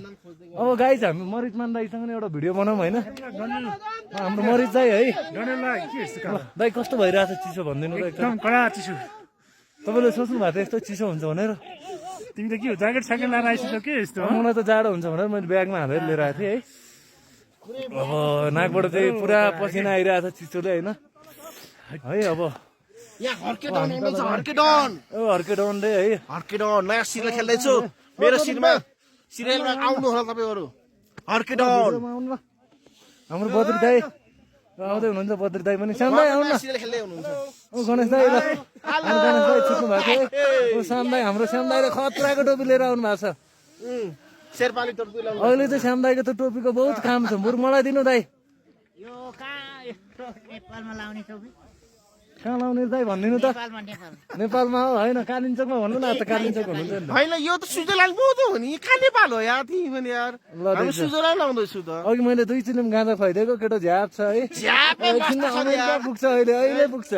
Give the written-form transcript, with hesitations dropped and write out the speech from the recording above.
अब गाइज हामी मरिचमान दाइसँग नि एउटा भिडियो बनाऊँ होइन हाम्रो मरिच दाइ है दाइ कस्तो भइरहेको छ चिसो भनिदिनु त एकदम कडा चिसो तपाईँले सोच्नु भएको थियो यस्तो चिसो हुन्छ भनेर तिमी त के हो ज्याकेट स्याकेट लाएर आइसक्यौ के यस्तो मलाई त जाडो हुन्छ भनेर मैले ब्यागमा हालेर लिएर आएको थिएँ है अब नाकबाट चाहिँ पुरा पसिना आइरहेको छ चिसोले होइन है अब हर्के डन रे है हर्के डन नयाँ सिरियल खेल्दैछु मेरो सिरियलमा आउनु होला तपाईँहरू हर्के डन हाम्रो बद्री दाई आउँदै हुनुहुन्छ बद्री दाई पनि श्याम दाई आउनु न सिरियल खेल्दै हुनुहुन्छ गणेश दाई ल गणेश दाई छुट्नु भएको थियो श्याम दाई हाम्रो श्याम दाईले खतराको टोपी लिएर आउनु भएको छ शेर्पाली टोपी लगाउनु अहिले चाहिँ श्याम दाईको त टोपीको बहुत काम छ बरु मलाई दिनु दाई यो कहाँ यस्तो नेपालमा लाउने टोपी कहाँ लाउने दाई भनिदिनु त नेपालमा हो होइन कालिम्पोङमा भन्नु न त कालिम्पोङ हुनुहुन्छ नि होइन यो त स्विजरल्यान्ड पो त हो नि कहाँ नेपाल हो यार तिमी पनि यार हामी स्विजरल्यान्ड लाउँदैछु त अघि मैले 2 चिलिम गाँजा खुवाइदिएको केटो झ्याप छ है झ्यापै एकछिनमा अमेरिका पुग्छ अहिले पुग्छ